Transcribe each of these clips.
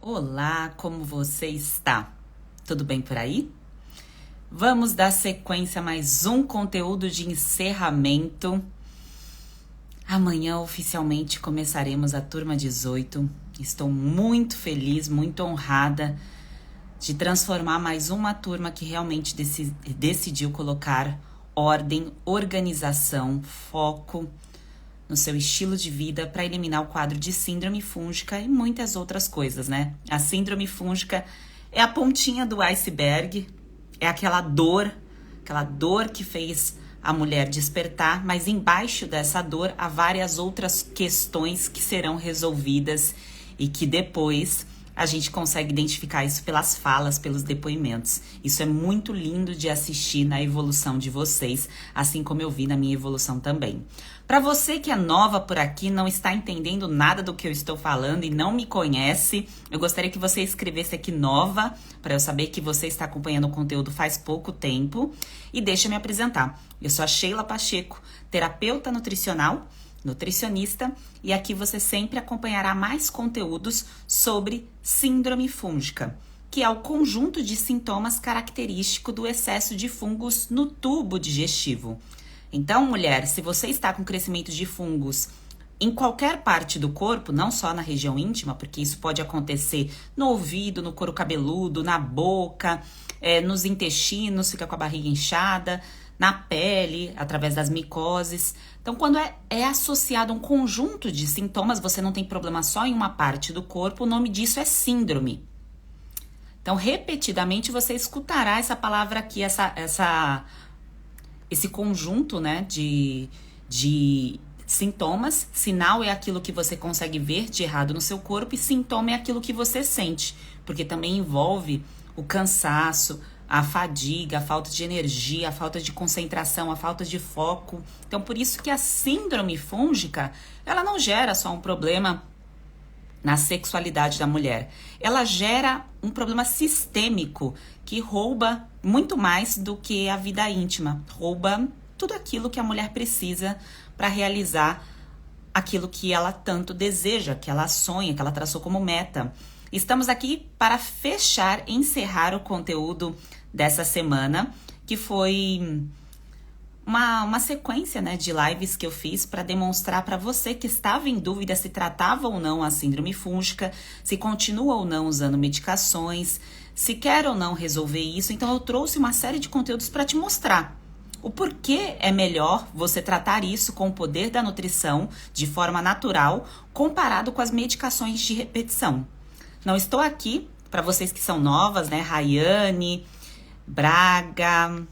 Olá, como você está? Tudo bem por aí? Vamos dar sequência a mais um conteúdo de encerramento. Amanhã oficialmente começaremos a turma 18. Estou muito feliz, muito honrada de transformar mais uma turma que realmente decidiu colocar ordem, organização, foco no seu estilo de vida para eliminar o quadro de síndrome fúngica e muitas outras coisas, né? A síndrome fúngica é a pontinha do iceberg, é aquela dor que fez a mulher despertar, mas embaixo dessa dor há várias outras questões que serão resolvidas e que depois a gente consegue identificar isso pelas falas, pelos depoimentos. Isso é muito lindo de assistir na evolução de vocês, assim como eu vi na minha evolução também. Para você que é nova por aqui, não está entendendo nada do que eu estou falando e não me conhece, eu gostaria que você escrevesse aqui nova, para eu saber que você está acompanhando o conteúdo faz pouco tempo. E deixa eu me apresentar. Eu sou a Sheila Pacheco, terapeuta nutricional, nutricionista, e aqui você sempre acompanhará mais conteúdos sobre síndrome fúngica, que é o conjunto de sintomas característico do excesso de fungos no tubo digestivo. Então, mulher, se você está com crescimento de fungos em qualquer parte do corpo, não só na região íntima, porque isso pode acontecer no ouvido, no couro cabeludo, na boca, nos intestinos, fica com a barriga inchada, na pele, através das micoses. Então, quando é associado a um conjunto de sintomas, você não tem problema só em uma parte do corpo, o nome disso é síndrome. Então, repetidamente, você escutará essa palavra aqui, esse conjunto, né, de sintomas. Sinal é aquilo que você consegue ver de errado no seu corpo e sintoma é aquilo que você sente, porque também envolve o cansaço, a fadiga, a falta de energia, a falta de concentração, a falta de foco. Então, por isso que a síndrome fúngica, ela não gera só um problema na sexualidade da mulher. Ela gera um problema sistêmico que rouba muito mais do que a vida íntima. Rouba tudo aquilo que a mulher precisa para realizar aquilo que ela tanto deseja, que ela sonha, que ela traçou como meta. Estamos aqui para fechar, encerrar o conteúdo dessa semana, que foi uma sequência, né, de lives que eu fiz para demonstrar para você que estava em dúvida se tratava ou não a síndrome fúngica, se continua ou não usando medicações, se quer ou não resolver isso. Então eu trouxe uma série de conteúdos para te mostrar o porquê é melhor você tratar isso com o poder da nutrição de forma natural, comparado com as medicações de repetição. Não estou aqui para vocês que são novas, né? Rayane, Braga,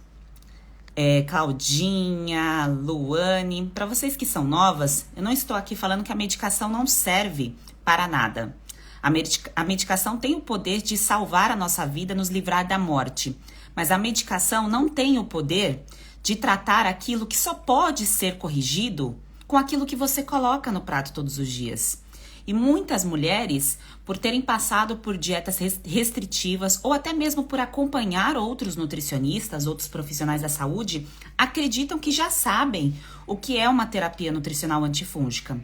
Claudinha, Luane. Para vocês que são novas, eu não estou aqui falando que a medicação não serve para nada. A medicação tem o poder de salvar a nossa vida, nos livrar da morte. Mas a medicação não tem o poder de tratar aquilo que só pode ser corrigido com aquilo que você coloca no prato todos os dias. E muitas mulheres, por terem passado por dietas restritivas ou até mesmo por acompanhar outros nutricionistas, outros profissionais da saúde, acreditam que já sabem o que é uma terapia nutricional antifúngica.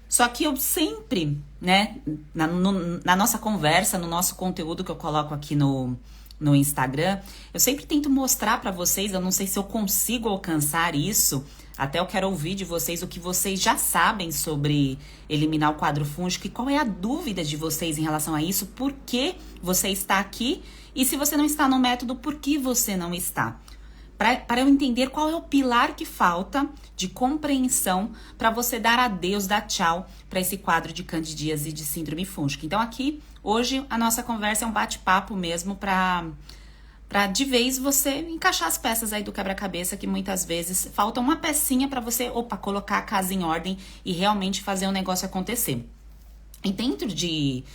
Só que eu sempre, né, na nossa conversa, no nosso conteúdo que eu coloco aqui no Instagram, eu sempre tento mostrar para vocês, eu não sei se eu consigo alcançar isso, até eu quero ouvir de vocês o que vocês já sabem sobre eliminar o quadro fúngico e qual é a dúvida de vocês em relação a isso, por que você está aqui e se você não está no método, por que você não está? Para eu entender qual é o pilar que falta de compreensão para você dar adeus, dar tchau para esse quadro de candidíase e de síndrome fúngica. Então aqui, hoje, a nossa conversa é um bate-papo mesmo para de vez você encaixar as peças aí do quebra-cabeça, que muitas vezes falta uma pecinha para você, colocar a casa em ordem e realmente fazer o negócio acontecer. E dentro de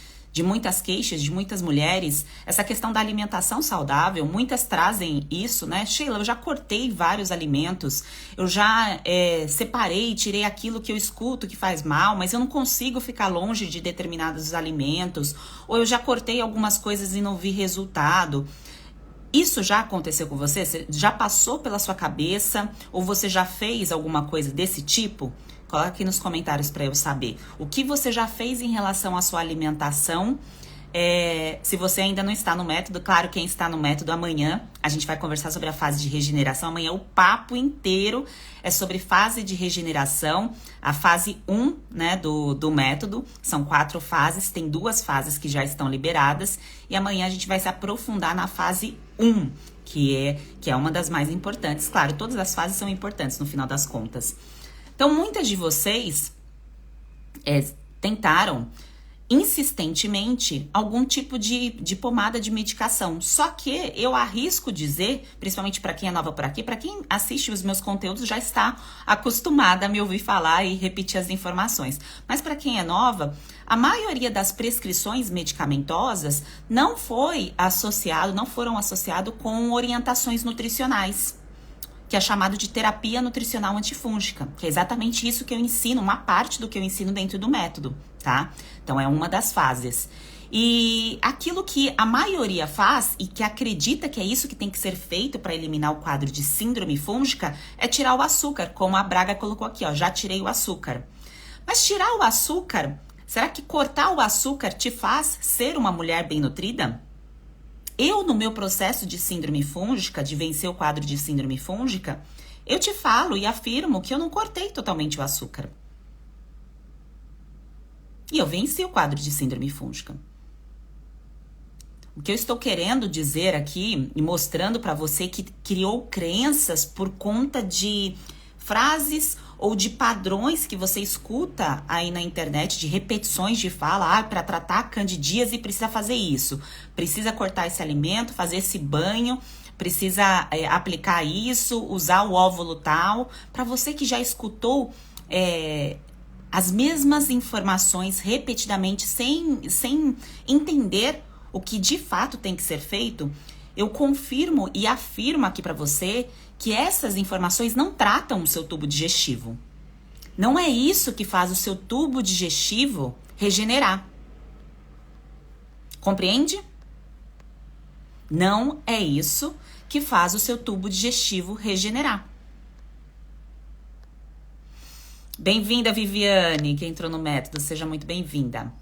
muitas queixas, de muitas mulheres, essa questão da alimentação saudável, muitas trazem isso, né? Sheila, eu já cortei vários alimentos, eu já separei, tirei aquilo que eu escuto que faz mal, mas eu não consigo ficar longe de determinados alimentos, ou eu já cortei algumas coisas e não vi resultado. Isso já aconteceu com você? Você já passou pela sua cabeça? Ou você já fez alguma coisa desse tipo? Coloca aqui nos comentários para eu saber. O que você já fez em relação à sua alimentação Se você ainda não está no método, claro, quem está no método, amanhã a gente vai conversar sobre a fase de regeneração. Amanhã o papo inteiro é sobre fase de regeneração, a fase 1, né, do método. São 4 fases, tem 2 fases que já estão liberadas. E amanhã a gente vai se aprofundar na fase 1, que é uma das mais importantes. Claro, todas as fases são importantes no final das contas. Então, muitas de vocês tentaram insistentemente algum tipo de pomada de medicação. Só que eu arrisco dizer, principalmente para quem é nova por aqui, para quem assiste os meus conteúdos já está acostumada a me ouvir falar e repetir as informações. Mas para quem é nova, a maioria das prescrições medicamentosas não foram associado com orientações nutricionais, que é chamado de terapia nutricional antifúngica, que é exatamente isso que eu ensino, uma parte do que eu ensino dentro do método, tá? Então, é uma das fases. E aquilo que a maioria faz e que acredita que é isso que tem que ser feito para eliminar o quadro de síndrome fúngica é tirar o açúcar, como a Braga colocou aqui, ó, já tirei o açúcar. Mas tirar o açúcar, será que cortar o açúcar te faz ser uma mulher bem nutrida? Eu, no meu processo de síndrome fúngica, de vencer o quadro de síndrome fúngica, eu te falo e afirmo que eu não cortei totalmente o açúcar. E eu venci o quadro de síndrome fúngica. O que eu estou querendo dizer aqui e mostrando para você que criou crenças por conta de frases ou de padrões que você escuta aí na internet, de repetições de fala, para tratar a candidíase precisa fazer isso, precisa cortar esse alimento, fazer esse banho, precisa aplicar isso, usar o óvulo tal. Para você que já escutou as mesmas informações repetidamente sem entender o que de fato tem que ser feito, eu confirmo e afirmo aqui para você que essas informações não tratam o seu tubo digestivo. Não é isso que faz o seu tubo digestivo regenerar. Compreende? Não é isso que faz o seu tubo digestivo regenerar. Bem-vinda, Viviane, que entrou no método. Seja muito bem-vinda.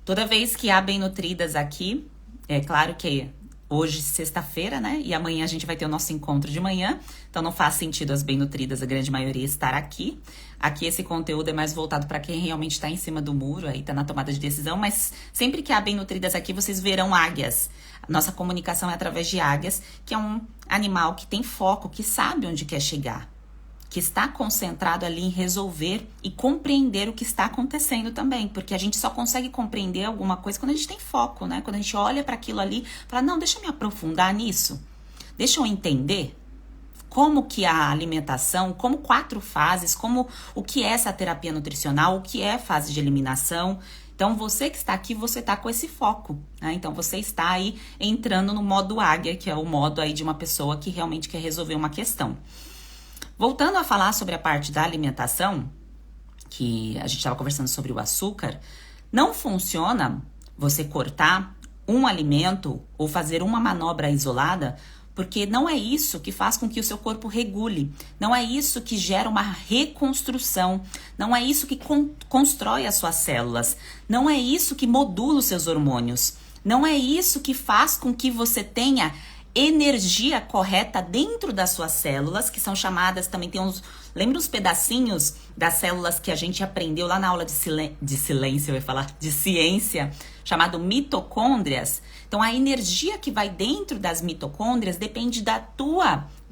Toda vez que há bem-nutridas aqui, é claro que hoje, sexta-feira, né? E amanhã a gente vai ter o nosso encontro de manhã. Então, não faz sentido as bem-nutridas, a grande maioria, estar aqui. Aqui, esse conteúdo é mais voltado para quem realmente está em cima do muro, aí tá na tomada de decisão. Mas sempre que há bem-nutridas aqui, vocês verão águias. A nossa comunicação é através de águias, que é um animal que tem foco, que sabe onde quer chegar, que está concentrado ali em resolver e compreender o que está acontecendo também, porque a gente só consegue compreender alguma coisa quando a gente tem foco, né? Quando a gente olha para aquilo ali, fala, não, deixa eu me aprofundar nisso, deixa eu entender como que a alimentação, como 4 fases, como o que é essa terapia nutricional, o que é fase de eliminação. Então, você que está aqui, você está com esse foco, né? Então, você está aí entrando no modo águia, que é o modo aí de uma pessoa que realmente quer resolver uma questão. Voltando a falar sobre a parte da alimentação, que a gente estava conversando sobre o açúcar, não funciona você cortar um alimento ou fazer uma manobra isolada, porque não é isso que faz com que o seu corpo regule, não é isso que gera uma reconstrução, não é isso que constrói as suas células, não é isso que modula os seus hormônios, não é isso que faz com que você tenha energia correta dentro das suas células, que são chamadas, também tem uns, lembra os pedacinhos das células que a gente aprendeu lá na aula de silêncio, eu ia falar, de ciência, chamado mitocôndrias. Então, a energia que vai dentro das mitocôndrias depende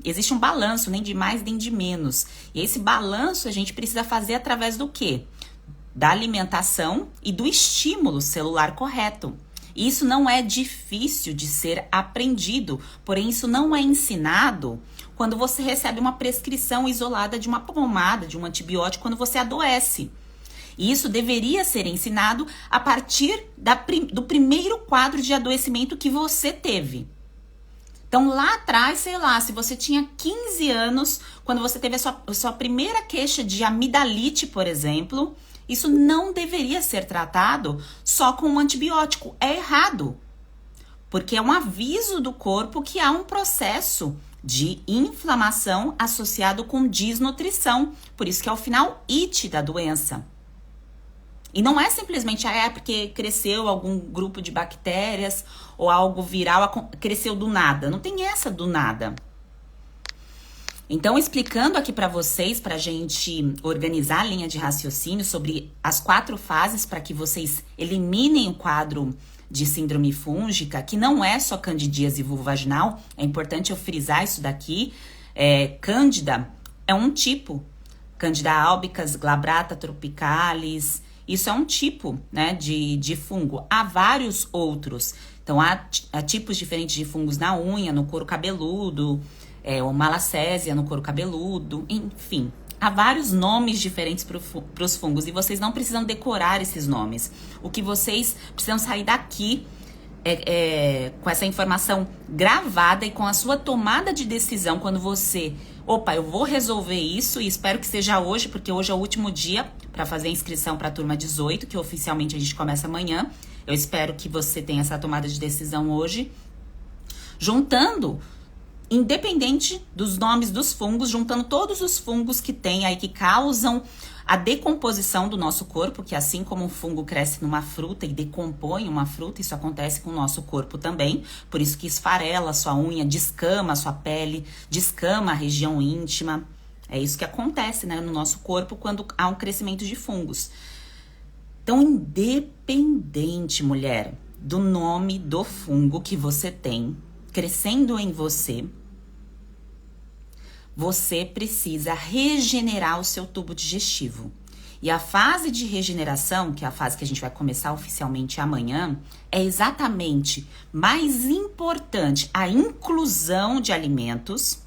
existe um balanço, nem de mais nem de menos. E esse balanço a gente precisa fazer através do quê? Da alimentação e do estímulo celular correto. Isso não é difícil de ser aprendido, porém isso não é ensinado quando você recebe uma prescrição isolada de uma pomada, de um antibiótico, quando você adoece. E isso deveria ser ensinado a partir do primeiro quadro de adoecimento que você teve. Então, lá atrás, sei lá, se você tinha 15 anos, quando você teve a sua primeira queixa de amidalite, por exemplo, isso não deveria ser tratado só com um antibiótico. É errado. Porque é um aviso do corpo que há um processo de inflamação associado com desnutrição. Por isso que é o final IT da doença. E não é simplesmente, porque cresceu algum grupo de bactérias ou algo viral, cresceu do nada. Não tem essa do nada. Então, explicando aqui para vocês, para a gente organizar a linha de raciocínio sobre as 4 fases para que vocês eliminem o quadro de síndrome fúngica, que não é só candidíase vulvovaginal, é importante eu frisar isso daqui. Cândida é um tipo, Candida albicans, glabrata tropicalis, isso é um tipo, né, de fungo. Há vários outros. Então, há tipos diferentes de fungos na unha, no couro cabeludo, ou malacésia no couro cabeludo, enfim. Há vários nomes diferentes para os fungos e vocês não precisam decorar esses nomes. O que vocês precisam sair daqui com essa informação gravada e com a sua tomada de decisão quando você... Opa, eu vou resolver isso e espero que seja hoje, porque hoje é o último dia para fazer a inscrição para a turma 18, que oficialmente a gente começa amanhã. Eu espero que você tenha essa tomada de decisão hoje. Juntando, independente dos nomes dos fungos, juntando todos os fungos que tem aí, que causam a decomposição do nosso corpo, que assim como um fungo cresce numa fruta e decompõe uma fruta, isso acontece com o nosso corpo também. Por isso que esfarela a sua unha, descama a sua pele, descama a região íntima. É isso que acontece, né, no nosso corpo quando há um crescimento de fungos. Então, independente, mulher, do nome do fungo que você tem crescendo em você, você precisa regenerar o seu tubo digestivo. E a fase de regeneração, que é a fase que a gente vai começar oficialmente amanhã, é exatamente mais importante a inclusão de alimentos.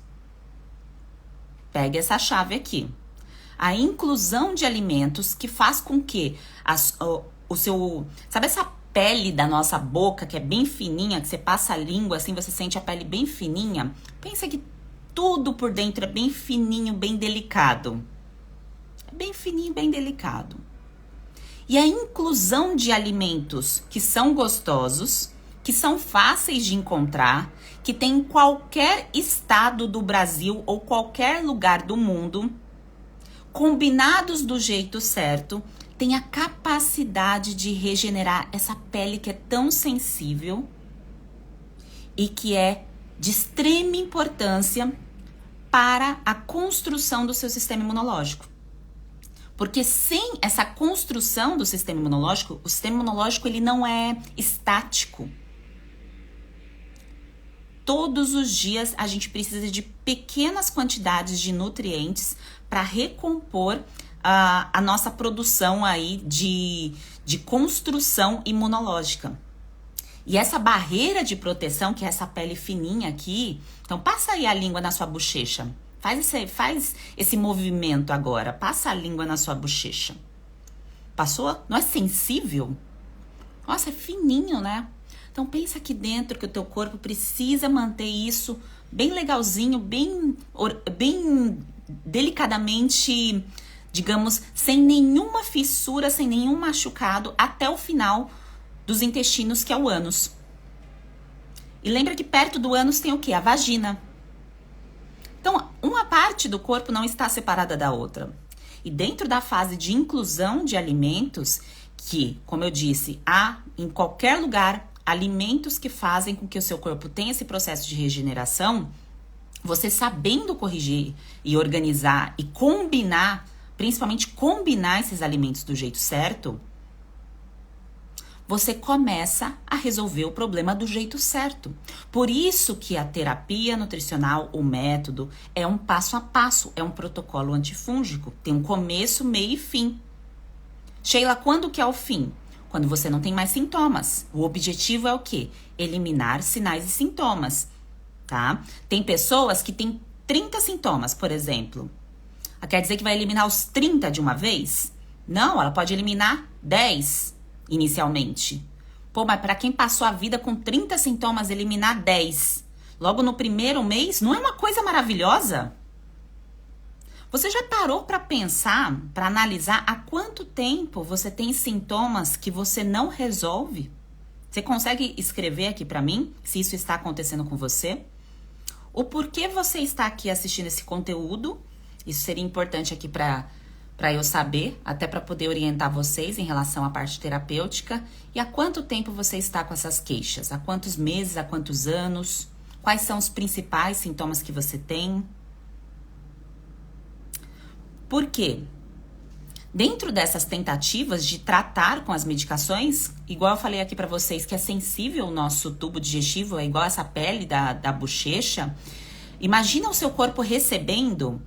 Pegue essa chave aqui. A inclusão de alimentos que faz com que sabe essa pele da nossa boca, que é bem fininha, que você passa a língua assim, você sente a pele bem fininha? Pensa que tudo por dentro é bem fininho, bem delicado. É bem fininho, bem delicado. E a inclusão de alimentos que são gostosos, que são fáceis de encontrar, que tem em qualquer estado do Brasil ou qualquer lugar do mundo, combinados do jeito certo, tem a capacidade de regenerar essa pele que é tão sensível e que é de extrema importância para a construção do seu sistema imunológico. Porque sem essa construção do sistema imunológico, o sistema imunológico ele não é estático. Todos os dias a gente precisa de pequenas quantidades de nutrientes para recompor a nossa produção aí de construção imunológica. E essa barreira de proteção, que é essa pele fininha aqui, então passa aí a língua na sua bochecha. Faz esse movimento agora, passa a língua na sua bochecha. Passou? Não é sensível? Nossa, é fininho, né? Então pensa aqui dentro que o teu corpo precisa manter isso bem legalzinho, bem delicadamente, digamos, sem nenhuma fissura, sem nenhum machucado, até o final dos intestinos, que é o ânus. E lembra que perto do ânus tem o quê? A vagina. Então, uma parte do corpo não está separada da outra. E dentro da fase de inclusão de alimentos, que, como eu disse, há em qualquer lugar alimentos que fazem com que o seu corpo tenha esse processo de regeneração, você sabendo corrigir e organizar e combinar, principalmente combinar esses alimentos do jeito certo, você começa a resolver o problema do jeito certo. Por isso que a terapia nutricional, o método, é um passo a passo, é um protocolo antifúngico. Tem um começo, meio e fim. Sheila, quando que é o fim? Quando você não tem mais sintomas. O objetivo é o quê? Eliminar sinais e sintomas, tá? Tem pessoas que têm 30 sintomas, por exemplo. Quer dizer que vai eliminar os 30 de uma vez? Não, ela pode eliminar 10 inicialmente. Pô, mas para quem passou a vida com 30 sintomas, eliminar 10 logo no primeiro mês, não é uma coisa maravilhosa? Você já parou para pensar, para analisar há quanto tempo você tem sintomas que você não resolve? Você consegue escrever aqui para mim se isso está acontecendo com você? O porquê você está aqui assistindo esse conteúdo? Isso seria importante aqui para para eu saber, até para poder orientar vocês em relação à parte terapêutica. E há quanto tempo você está com essas queixas? Há quantos meses, há quantos anos? Quais são os principais sintomas que você tem? Por quê? Dentro dessas tentativas de tratar com as medicações, igual eu falei aqui para vocês que é sensível o nosso tubo digestivo, é igual essa pele da bochecha, imagina o seu corpo recebendo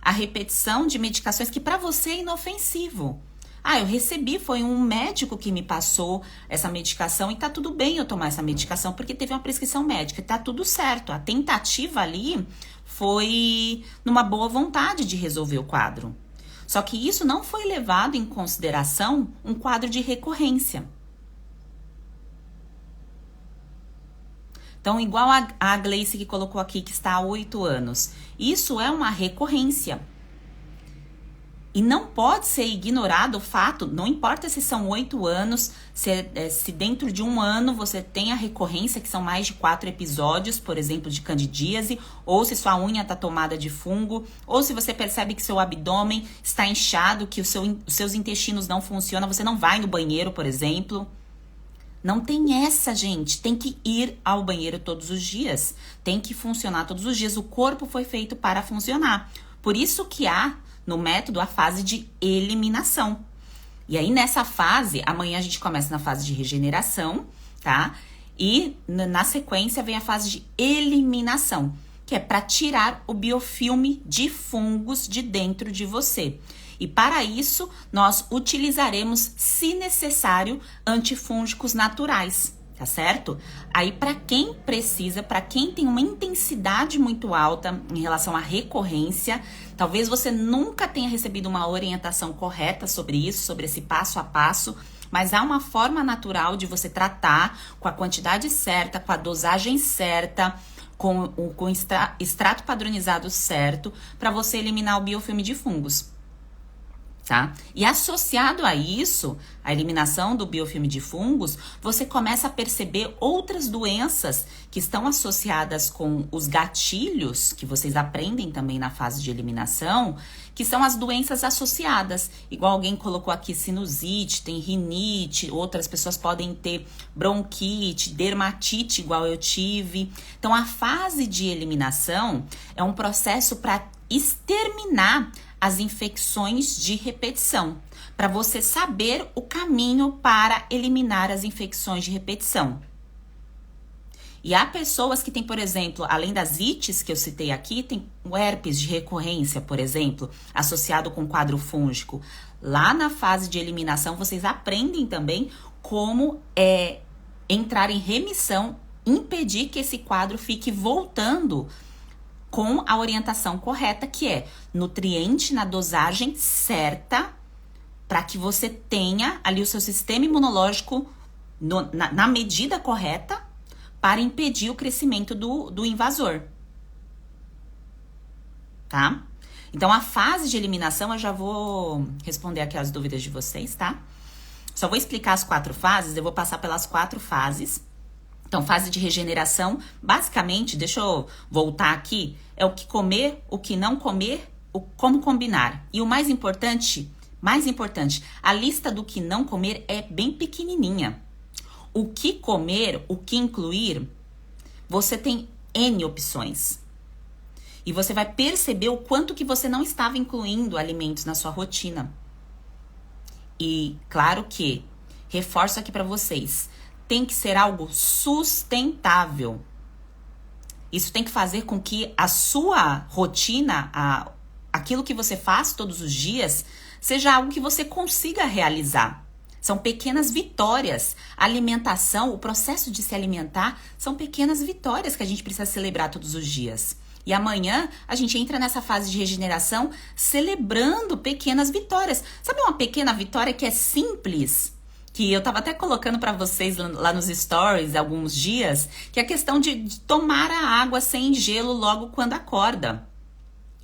a repetição de medicações que para você é inofensivo. Eu recebi, foi um médico que me passou essa medicação e tá tudo bem eu tomar essa medicação porque teve uma prescrição médica, tá tudo certo. A tentativa ali foi numa boa vontade de resolver o quadro. Só que isso não foi levado em consideração um quadro de recorrência. Então, igual a Gleice que colocou aqui, que está há 8 anos. Isso é uma recorrência. E não pode ser ignorado o fato, não importa se são 8 anos, se dentro de um ano você tem a recorrência, que são mais de 4 episódios, por exemplo, de candidíase, ou se sua unha está tomada de fungo, ou se você percebe que seu abdômen está inchado, que os seus intestinos não funcionam, você não vai no banheiro, por exemplo. Não tem essa, gente. Tem que ir ao banheiro todos os dias. Tem que funcionar todos os dias. O corpo foi feito para funcionar. Por isso que há no método a fase de eliminação. E aí nessa fase, amanhã a gente começa na fase de regeneração, tá? E na sequência vem a fase de eliminação, que é para tirar o biofilme de fungos de dentro de você. E para isso, nós utilizaremos, se necessário, antifúngicos naturais, tá certo? Aí, para quem precisa, para quem tem uma intensidade muito alta em relação à recorrência, talvez você nunca tenha recebido uma orientação correta sobre isso, sobre esse passo a passo, mas há uma forma natural de você tratar com a quantidade certa, com a dosagem certa, com o extrato padronizado certo, para você eliminar o biofilme de fungos. Tá? E associado a isso, a eliminação do biofilme de fungos, você começa a perceber outras doenças que estão associadas com os gatilhos, que vocês aprendem também na fase de eliminação, que são as doenças associadas. Igual alguém colocou aqui sinusite, tem rinite, outras pessoas podem ter bronquite, dermatite, igual eu tive. Então, a fase de eliminação é um processo para exterminar as infecções de repetição, para você saber o caminho para eliminar as infecções de repetição. E há pessoas que têm, por exemplo, além das ites que eu citei aqui, tem o herpes de recorrência, por exemplo, associado com quadro fúngico. Lá na fase de eliminação, vocês aprendem também como entrar em remissão, impedir que esse quadro fique voltando com a orientação correta, que é nutriente na dosagem certa, para que você tenha ali o seu sistema imunológico na medida correta para impedir o crescimento do invasor. Tá? Então, a fase de eliminação, eu já vou responder aqui as dúvidas de vocês, tá? Só vou explicar as 4 fases, eu vou passar pelas 4 fases. Então, fase de regeneração, basicamente, deixa eu voltar aqui, é o que comer, o que não comer, o como combinar. E o mais importante, a lista do que não comer é bem pequenininha. O que comer, o que incluir, você tem N opções. E você vai perceber o quanto que você não estava incluindo alimentos na sua rotina. E claro que, reforço aqui para vocês, tem que ser algo sustentável. Isso tem que fazer com que a sua rotina, aquilo que você faz todos os dias, seja algo que você consiga realizar. São pequenas vitórias. A alimentação, o processo de se alimentar, são pequenas vitórias que a gente precisa celebrar todos os dias. E amanhã a gente entra nessa fase de regeneração celebrando pequenas vitórias. Sabe uma pequena vitória que é simples? Que eu tava até colocando para vocês lá nos stories há alguns dias, que é a questão de tomar a água sem gelo logo quando acorda.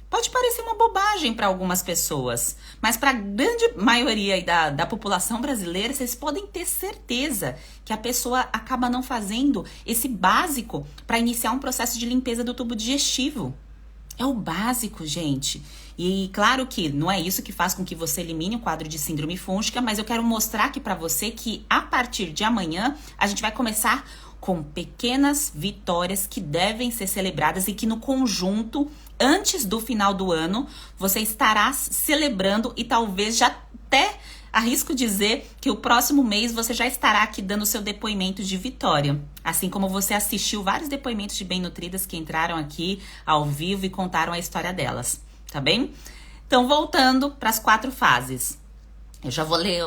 Pode parecer uma bobagem para algumas pessoas, mas para a grande maioria da população brasileira, vocês podem ter certeza que a pessoa acaba não fazendo esse básico para iniciar um processo de limpeza do tubo digestivo. É o básico, gente. E claro que não é isso que faz com que você elimine o quadro de síndrome fúngica, mas eu quero mostrar aqui pra você que a partir de amanhã a gente vai começar com pequenas vitórias que devem ser celebradas e que no conjunto, antes do final do ano, você estará celebrando e talvez já até arrisco dizer que o próximo mês você já estará aqui dando seu depoimento de vitória. Assim como você assistiu vários depoimentos de bem-nutridas que entraram aqui ao vivo e contaram a história delas, tá bem? Então, voltando para as 4 fases. Eu já vou ler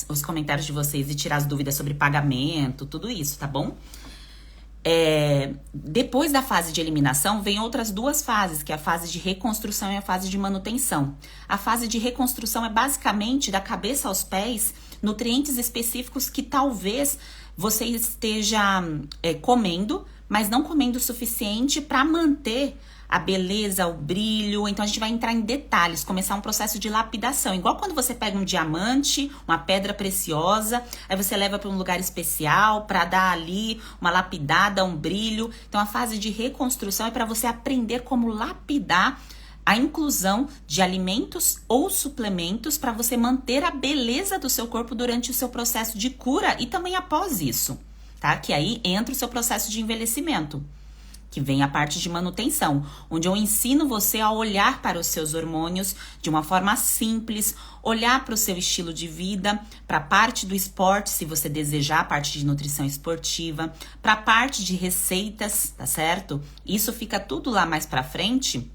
os comentários de vocês e tirar as dúvidas sobre pagamento, tudo isso, tá bom? Depois da fase de eliminação, vem outras 2 fases, que é a fase de reconstrução e a fase de manutenção. A fase de reconstrução é basicamente da cabeça aos pés, nutrientes específicos que talvez você esteja comendo, mas não comendo o suficiente para manter a beleza, o brilho. Então a gente vai entrar em detalhes, começar um processo de lapidação. Igual quando você pega um diamante, uma pedra preciosa, aí você leva para um lugar especial para dar ali uma lapidada, um brilho. Então a fase de reconstrução é para você aprender como lapidar a inclusão de alimentos ou suplementos para você manter a beleza do seu corpo durante o seu processo de cura e também após isso, tá? Que aí entra o seu processo de envelhecimento, que vem a parte de manutenção, onde eu ensino você a olhar para os seus hormônios de uma forma simples, olhar para o seu estilo de vida, para a parte do esporte, se você desejar, a parte de nutrição esportiva, para a parte de receitas, tá certo? Isso fica tudo lá mais para frente,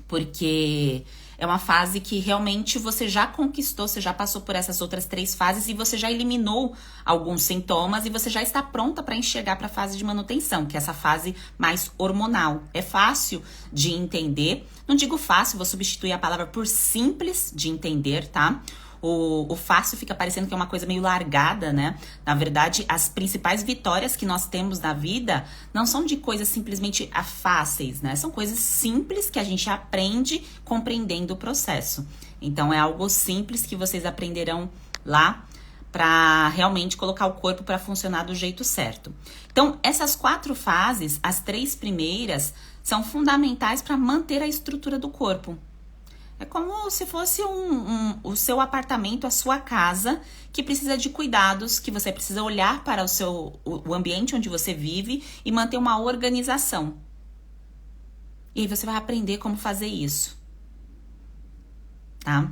porque é uma fase que realmente você já conquistou, você já passou por essas outras 3 fases e você já eliminou alguns sintomas e você já está pronta para enxergar para a fase de manutenção, que é essa fase mais hormonal. É fácil de entender, não digo fácil, vou substituir a palavra por simples de entender, tá? O fácil fica parecendo que é uma coisa meio largada, né? Na verdade, as principais vitórias que nós temos na vida não são de coisas simplesmente fáceis, né? São coisas simples que a gente aprende compreendendo o processo. Então, é algo simples que vocês aprenderão lá para realmente colocar o corpo para funcionar do jeito certo. Então, essas 4 fases, as 3 primeiras, são fundamentais para manter a estrutura do corpo. É como se fosse o seu apartamento, a sua casa, que precisa de cuidados, que você precisa olhar para o ambiente onde você vive e manter uma organização. E aí você vai aprender como fazer isso, tá?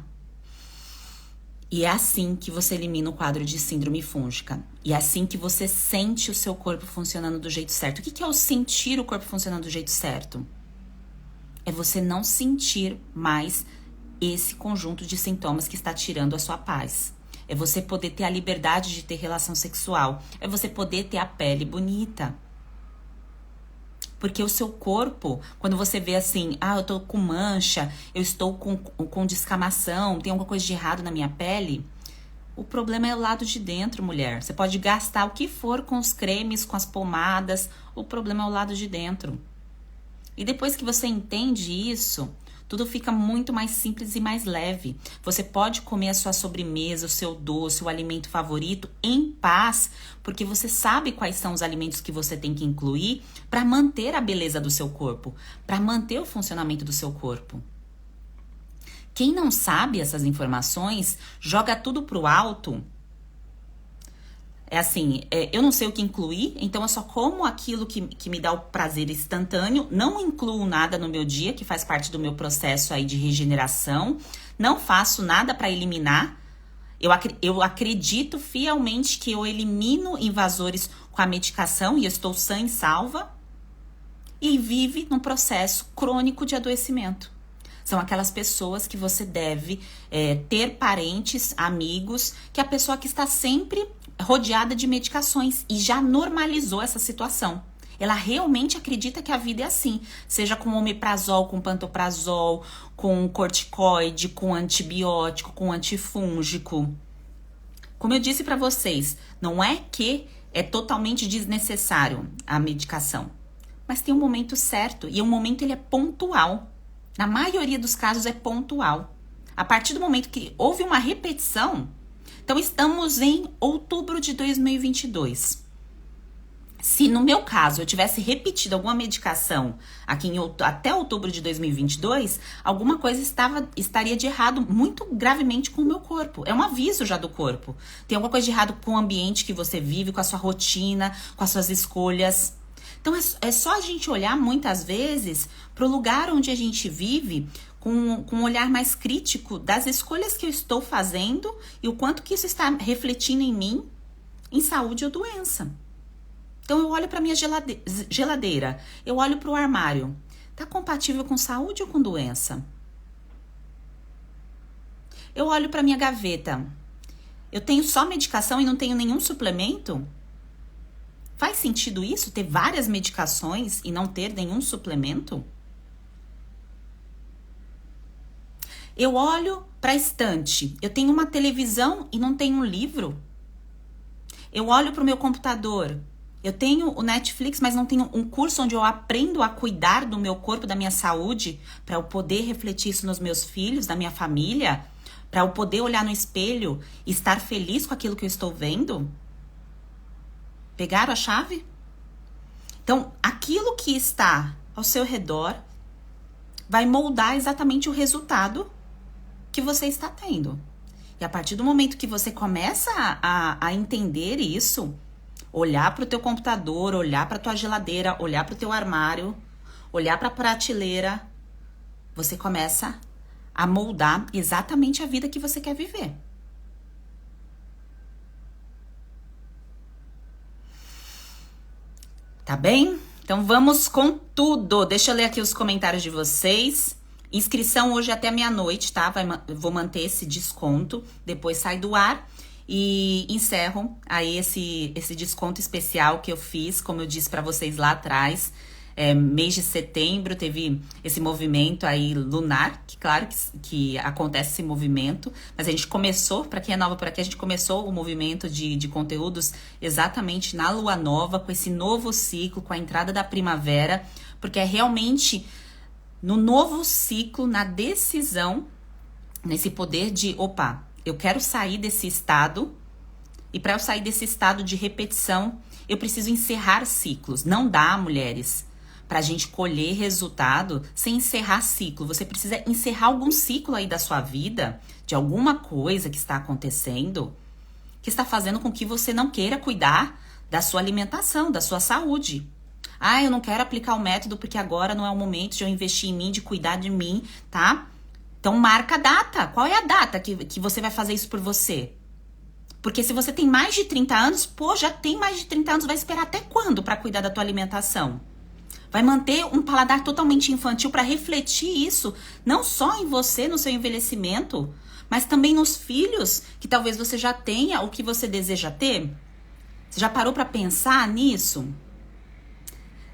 E é assim que você elimina o quadro de síndrome fúngica. E é assim que você sente o seu corpo funcionando do jeito certo. O que é o sentir o corpo funcionando do jeito certo? É você não sentir mais esse conjunto de sintomas que está tirando a sua paz. É você poder ter a liberdade de ter relação sexual. É você poder ter a pele bonita. Porque o seu corpo, quando você vê assim, eu tô com mancha, eu estou com descamação, tem alguma coisa de errado na minha pele, o problema é o lado de dentro, mulher. Você pode gastar o que for com os cremes, com as pomadas, o problema é o lado de dentro. E depois que você entende isso, tudo fica muito mais simples e mais leve. Você pode comer a sua sobremesa, o seu doce, o alimento favorito em paz, porque você sabe quais são os alimentos que você tem que incluir para manter a beleza do seu corpo, para manter o funcionamento do seu corpo. Quem não sabe essas informações, joga tudo pro alto. É assim, eu não sei o que incluir, então eu só como aquilo que me dá o prazer instantâneo, não incluo nada no meu dia, que faz parte do meu processo aí de regeneração, não faço nada para eliminar. Eu acredito fielmente que eu elimino invasores com a medicação e eu estou sã e salva, e vive num processo crônico de adoecimento. São aquelas pessoas que você deve ter parentes, amigos, que é a pessoa que está sempre rodeada de medicações e já normalizou essa situação. Ela realmente acredita que a vida é assim, seja com omeprazol, com pantoprazol, com corticoide, com antibiótico, com antifúngico. Como eu disse para vocês, não é que é totalmente desnecessário a medicação, mas tem um momento certo e o momento ele é pontual. Na maioria dos casos é pontual. A partir do momento que houve uma repetição, então estamos em outubro de 2022. Se no meu caso eu tivesse repetido alguma medicação aqui até outubro de 2022, alguma coisa estaria de errado muito gravemente com o meu corpo. É um aviso já do corpo. Tem alguma coisa de errado com o ambiente que você vive, com a sua rotina, com as suas escolhas. Então é só a gente olhar muitas vezes para o lugar onde a gente vive com um olhar mais crítico das escolhas que eu estou fazendo e o quanto que isso está refletindo em mim, em saúde ou doença. Então eu olho para minha geladeira, eu olho para o armário. Tá compatível com saúde ou com doença? Eu olho para minha gaveta. Eu tenho só medicação e não tenho nenhum suplemento? Faz sentido isso? Ter várias medicações e não ter nenhum suplemento? Eu olho para a estante. Eu tenho uma televisão e não tenho um livro? Eu olho para o meu computador. Eu tenho o Netflix, mas não tenho um curso onde eu aprendo a cuidar do meu corpo, da minha saúde, para eu poder refletir isso nos meus filhos, na minha família, para eu poder olhar no espelho e estar feliz com aquilo que eu estou vendo? Pegaram a chave? Então, aquilo que está ao seu redor vai moldar exatamente o resultado que você está tendo. E a partir do momento que você começa a entender isso, olhar para o teu computador, olhar para a tua geladeira, olhar para o teu armário, olhar para a prateleira, você começa a moldar exatamente a vida que você quer viver. Tá bem? Então vamos com tudo. Deixa eu ler aqui os comentários de vocês. Inscrição hoje até meia-noite, tá? Vou manter esse desconto, depois sai do ar. E encerro aí esse desconto especial que eu fiz, como eu disse para vocês lá atrás. Mês de setembro teve esse movimento aí lunar, que claro que acontece esse movimento, mas a gente começou, para quem é nova por aqui, a gente começou o movimento de conteúdos exatamente na lua nova, com esse novo ciclo, com a entrada da primavera, porque é realmente no novo ciclo, na decisão, nesse poder de, opa, eu quero sair desse estado, e para eu sair desse estado de repetição, eu preciso encerrar ciclos. Não dá, mulheres, pra gente colher resultado sem encerrar ciclo. Você precisa encerrar algum ciclo aí da sua vida, de alguma coisa que está acontecendo, que está fazendo com que você não queira cuidar da sua alimentação, da sua saúde. Ah, eu não quero aplicar o método porque agora não é o momento de eu investir em mim, de cuidar de mim, tá? Então marca a data. Qual é a data que você vai fazer isso por você? Porque se você tem mais de 30 anos, pô, já tem mais de 30 anos, vai esperar até quando para cuidar da tua alimentação? Vai manter um paladar totalmente infantil para refletir isso, não só em você, no seu envelhecimento, mas também nos filhos, que talvez você já tenha o que você deseja ter? Você já parou para pensar nisso?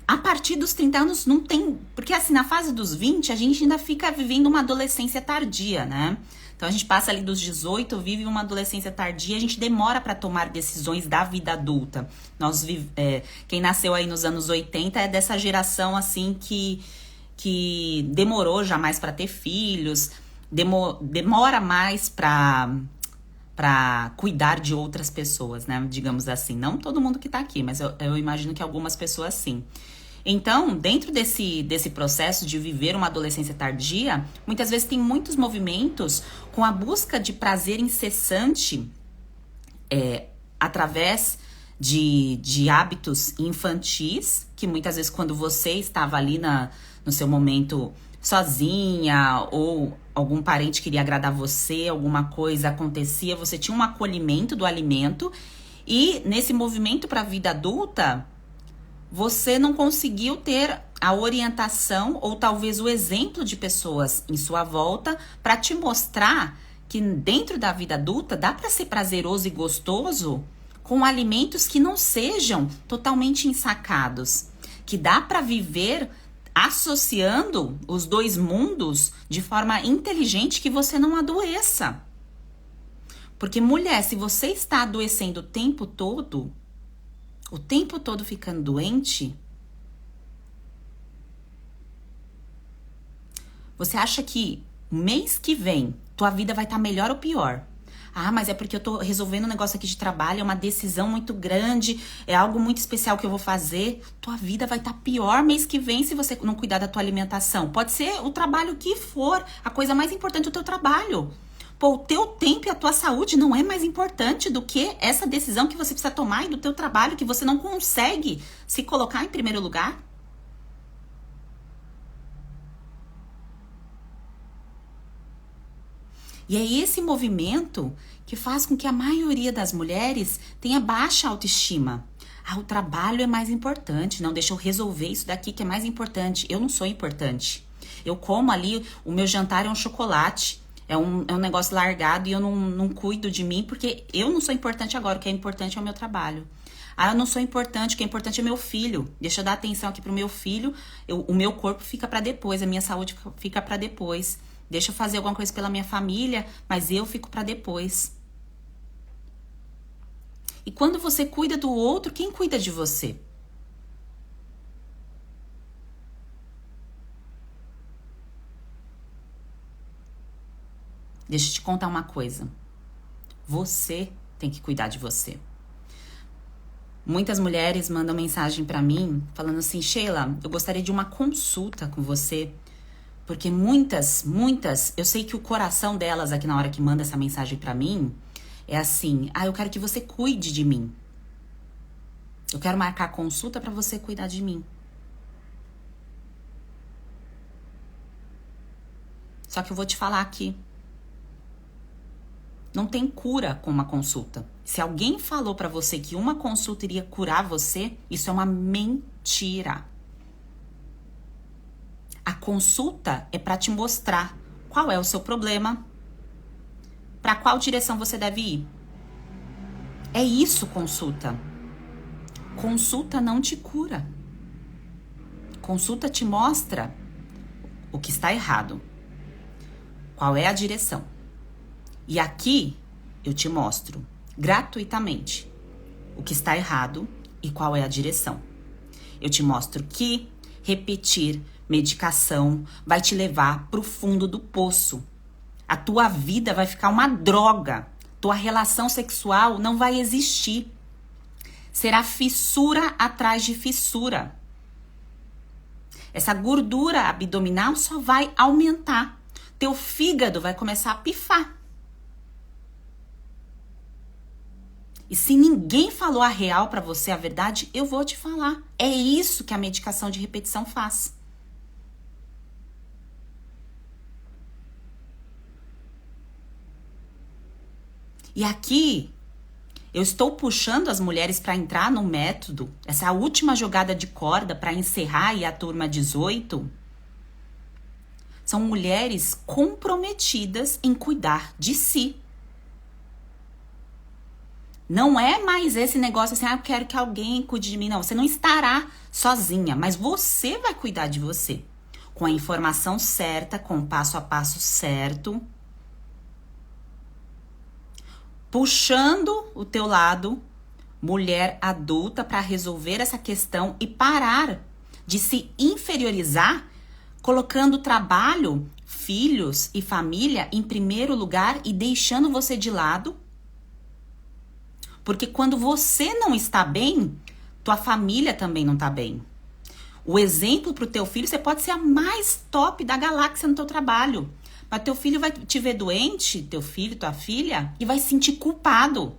A partir dos 30 anos não tem... Porque assim, na fase dos 20, a gente ainda fica vivendo uma adolescência tardia, né? Então a gente passa ali dos 18, vive uma adolescência tardia, a gente demora para tomar decisões da vida adulta. Quem nasceu aí nos anos 80 é dessa geração assim que demorou já mais para ter filhos, demora mais para cuidar de outras pessoas, né? Digamos assim. Não todo mundo que tá aqui, mas eu imagino que algumas pessoas sim. Então, dentro desse processo de viver uma adolescência tardia, muitas vezes tem muitos movimentos com a busca de prazer incessante através de hábitos infantis, que muitas vezes quando você estava ali no seu momento sozinha ou algum parente queria agradar você, alguma coisa acontecia, você tinha um acolhimento do alimento e nesse movimento para a vida adulta, você não conseguiu ter a orientação ou talvez o exemplo de pessoas em sua volta para te mostrar que dentro da vida adulta dá para ser prazeroso e gostoso com alimentos que não sejam totalmente ensacados, que dá para viver associando os dois mundos de forma inteligente que você não adoeça. Porque, mulher, se você está adoecendo o tempo todo ficando doente, você acha que mês que vem tua vida vai estar melhor ou pior? Ah, mas é porque eu tô resolvendo um negócio aqui de trabalho, é uma decisão muito grande, é algo muito especial que eu vou fazer. Tua vida vai estar pior mês que vem se você não cuidar da tua alimentação. Pode ser o trabalho que for, a coisa mais importante do teu trabalho. Pô, o teu tempo e a tua saúde não é mais importante do que essa decisão que você precisa tomar e do teu trabalho que você não consegue se colocar em primeiro lugar? E é esse movimento que faz com que a maioria das mulheres tenha baixa autoestima. Ah, o trabalho é mais importante. Não, deixa eu resolver isso daqui que é mais importante. Eu não sou importante. Eu como ali, o meu jantar é um chocolate. É um negócio largado e eu não cuido de mim porque eu não sou importante agora. O que é importante é o meu trabalho. Ah, eu não sou importante. O que é importante é meu filho. Deixa eu dar atenção aqui pro meu filho. O meu corpo fica pra depois. A minha saúde fica pra depois. Deixa eu fazer alguma coisa pela minha família, mas eu fico pra depois. E quando você cuida do outro, quem cuida de você? Deixa eu te contar uma coisa. Você tem que cuidar de você. Muitas mulheres mandam mensagem pra mim falando assim: Sheila, eu gostaria de uma consulta com você. Porque muitas, eu sei que o coração delas aqui na hora que manda essa mensagem pra mim é assim: ah, eu quero que você cuide de mim. Eu quero marcar consulta pra você cuidar de mim. Só que eu vou te falar aqui. Não tem cura com uma consulta. Se alguém falou pra você que uma consulta iria curar você, isso é uma mentira. A consulta é para te mostrar qual é o seu problema, para qual direção você deve ir. É isso, consulta. Consulta não te cura. Consulta te mostra o que está errado, qual é a direção. E aqui eu te mostro gratuitamente o que está errado e qual é a direção. Eu te mostro que repetir medicação vai te levar pro fundo do poço. A tua vida vai ficar uma droga. Tua relação sexual não vai existir. Será fissura atrás de fissura. Essa gordura abdominal só vai aumentar. Teu fígado vai começar a pifar. E se ninguém falou a real pra você, a verdade, eu vou te falar. É isso que a medicação de repetição faz. E aqui, eu estou puxando as mulheres para entrar no método, essa última jogada de corda para encerrar aí a turma 18. São mulheres comprometidas em cuidar de si. Não é mais esse negócio assim, eu quero que alguém cuide de mim. Não, você não estará sozinha, mas você vai cuidar de você. Com a informação certa, com o passo a passo certo. Puxando o teu lado, mulher adulta, para resolver essa questão e parar de se inferiorizar, colocando trabalho, filhos e família em primeiro lugar e deixando você de lado. Porque quando você não está bem, tua família também não está bem. O exemplo pro teu filho, você pode ser a mais top da galáxia no teu trabalho. Mas teu filho vai te ver doente, teu filho, tua filha, e vai se sentir culpado.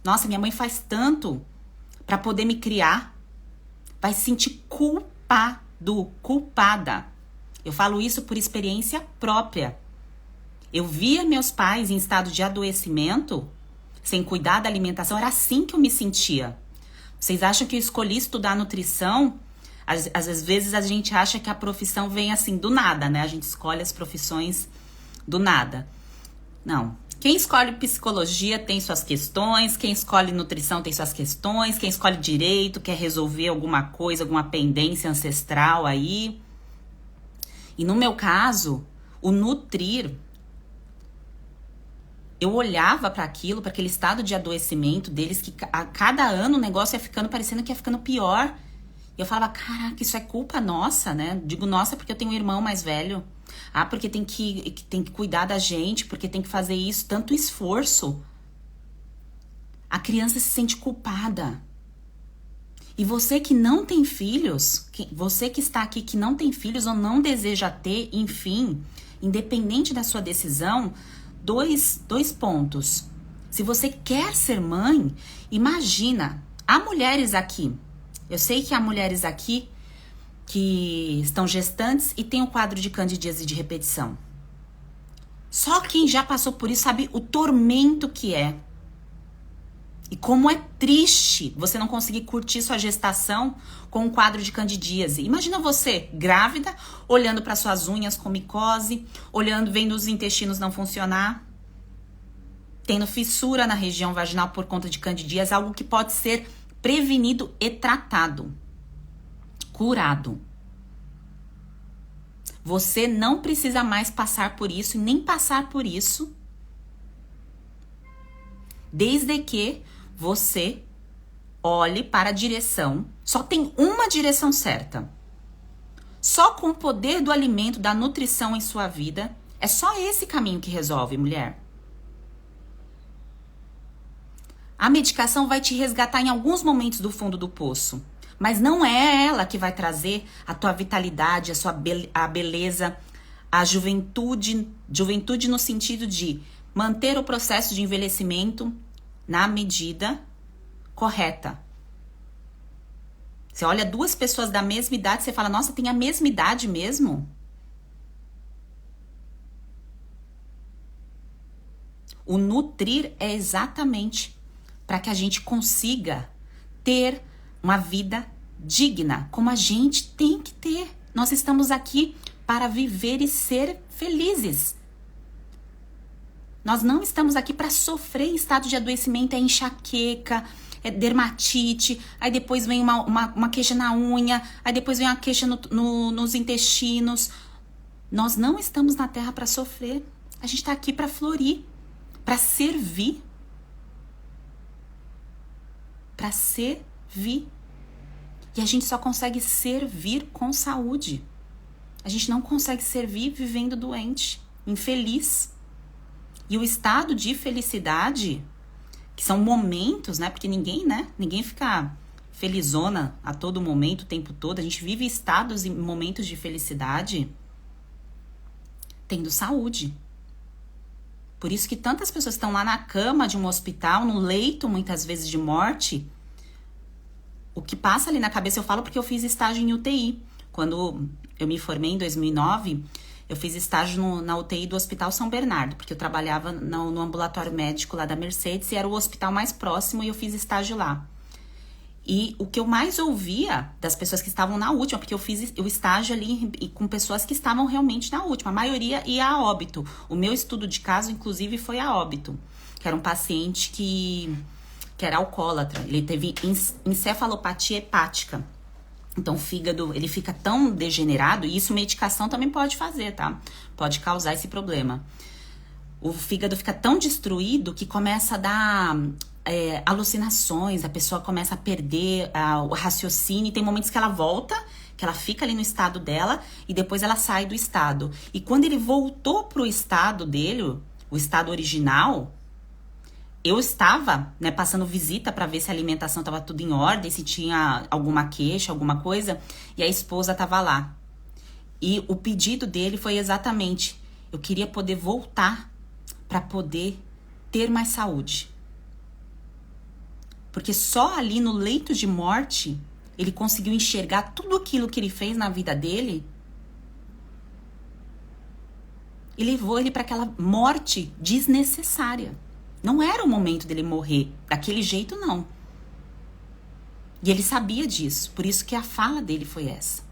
Nossa, minha mãe faz tanto para poder me criar. Vai se sentir culpado, culpada. Eu falo isso por experiência própria. Eu via meus pais em estado de adoecimento, sem cuidar da alimentação, era assim que eu me sentia. Vocês acham que eu escolhi estudar nutrição? Às vezes a gente acha que a profissão vem assim do nada, né? A gente escolhe as profissões do nada. Não. Quem escolhe psicologia tem suas questões, quem escolhe nutrição tem suas questões, quem escolhe direito quer resolver alguma coisa, alguma pendência ancestral aí. E no meu caso, o nutrir, eu olhava para aquilo, para aquele estado de adoecimento deles, que a cada ano o negócio ia ficando, parecendo que ia ficando pior. E eu falava, caraca, isso é culpa nossa, né? Digo nossa porque eu tenho um irmão mais velho. Ah, porque tem que cuidar da gente, porque tem que fazer isso, tanto esforço. A criança se sente culpada. E você que não tem filhos, você que está aqui que não tem filhos ou não deseja ter, enfim, independente da sua decisão, dois pontos. Se você quer ser mãe, imagina, há mulheres aqui. Eu sei que há mulheres aqui que estão gestantes e tem o quadro de candidíase de repetição. Só quem já passou por isso sabe o tormento que é. E como é triste você não conseguir curtir sua gestação com um quadro de candidíase. Imagina você, grávida, olhando para suas unhas com micose, vendo os intestinos não funcionar, tendo fissura na região vaginal por conta de candidíase, algo que pode ser prevenido e tratado, curado. Você não precisa mais passar por isso e nem passar por isso, desde que você olhe para a direção. Só tem uma direção certa. Só com o poder do alimento, da nutrição em sua vida, é só esse caminho que resolve, mulher. A medicação vai te resgatar em alguns momentos do fundo do poço, mas não é ela que vai trazer a tua vitalidade, a beleza, a juventude no sentido de manter o processo de envelhecimento na medida correta. Você olha duas pessoas da mesma idade, você fala, nossa, tem a mesma idade mesmo? O nutrir é exatamente para que a gente consiga ter uma vida digna, como a gente tem que ter. Nós estamos aqui para viver e ser felizes. Nós não estamos aqui para sofrer em estado de adoecimento, é enxaqueca, é dermatite, aí depois vem uma queixa na unha, aí depois vem uma queixa nos intestinos. Nós não estamos na Terra para sofrer. A gente está aqui para florir, para servir. Para servir. E a gente só consegue servir com saúde. A gente não consegue servir vivendo doente, infeliz. E o estado de felicidade, que são momentos, né? Porque ninguém fica felizona a todo momento, o tempo todo. A gente vive estados e momentos de felicidade tendo saúde. Por isso que tantas pessoas estão lá na cama de um hospital, no leito, muitas vezes de morte. O que passa ali na cabeça, eu falo porque eu fiz estágio em UTI. Quando eu me formei em 2009... eu fiz estágio na UTI do Hospital São Bernardo, porque eu trabalhava no ambulatório médico lá da Mercedes e era o hospital mais próximo e eu fiz estágio lá. E o que eu mais ouvia das pessoas que estavam na última, porque eu fiz o estágio ali com pessoas que estavam realmente na última, a maioria ia a óbito. O meu estudo de caso, inclusive, foi a óbito, que era um paciente que era alcoólatra, ele teve encefalopatia hepática. Então, o fígado, ele fica tão degenerado, e isso medicação também pode fazer, tá? Pode causar esse problema. O fígado fica tão destruído que começa a dar alucinações, a pessoa começa a perder o raciocínio, e tem momentos que ela volta, que ela fica ali no estado dela, e depois ela sai do estado. E quando ele voltou pro estado dele, o estado original... eu estava, né, passando visita para ver se a alimentação estava tudo em ordem, se tinha alguma queixa, alguma coisa, e a esposa estava lá. E o pedido dele foi exatamente, eu queria poder voltar para poder ter mais saúde. Porque só ali no leito de morte, ele conseguiu enxergar tudo aquilo que ele fez na vida dele e levou ele para aquela morte desnecessária. Não era o momento dele morrer daquele jeito, não. E ele sabia disso, por isso que a fala dele foi essa.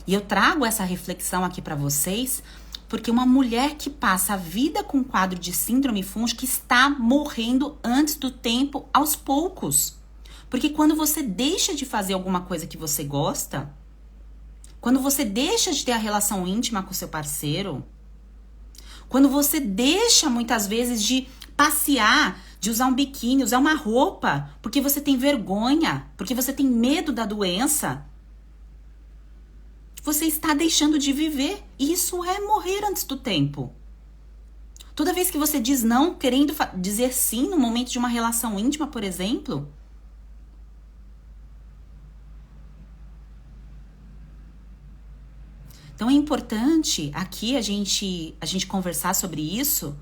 E eu trago essa reflexão aqui para vocês, porque uma mulher que passa a vida com um quadro de síndrome fúngica está morrendo antes do tempo, aos poucos. Porque quando você deixa de fazer alguma coisa que você gosta, quando você deixa de ter a relação íntima com seu parceiro, quando você deixa muitas vezes de passear, de usar um biquíni, usar uma roupa, porque você tem vergonha, porque você tem medo da doença, você está deixando de viver. E isso é morrer antes do tempo. Toda vez que você diz não, querendo dizer sim no momento de uma relação íntima, por exemplo, então é importante aqui a gente conversar sobre isso,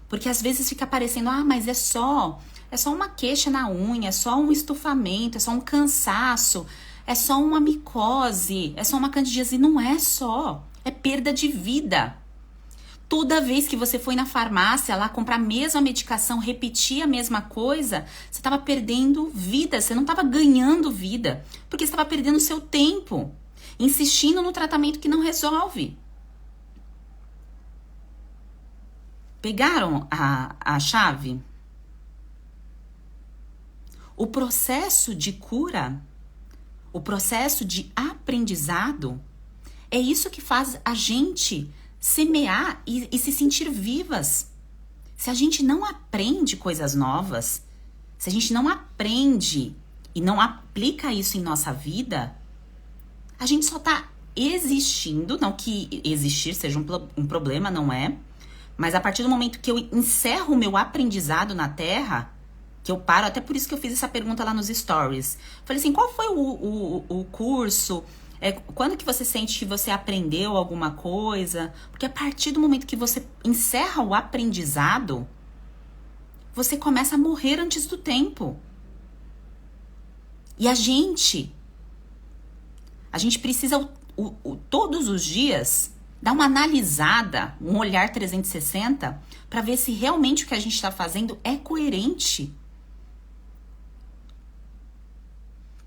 porque às vezes fica parecendo, mas é só uma queixa na unha, é só um estufamento, é só um cansaço, é só uma micose, é só uma candidíase. Não é só, é perda de vida. Toda vez que você foi na farmácia lá comprar a mesma medicação, repetir a mesma coisa, você estava perdendo vida, você não estava ganhando vida, porque você estava perdendo o seu tempo, insistindo no tratamento que não resolve. Pegaram a chave? O processo de cura, o processo de aprendizado, é isso que faz a gente semear e se sentir vivas. Se a gente não aprende coisas novas, se a gente não aprende e não aplica isso em nossa vida, a gente só tá existindo. Não que existir seja um problema, não é. Mas a partir do momento que eu encerro o meu aprendizado na Terra, que eu paro, até por isso que eu fiz essa pergunta lá nos stories. Falei assim, qual foi o curso? Quando que você sente que você aprendeu alguma coisa? Porque a partir do momento que você encerra o aprendizado, você começa a morrer antes do tempo. E a gente precisa todos os dias dar uma analisada, um olhar 360, para ver se realmente o que a gente está fazendo é coerente.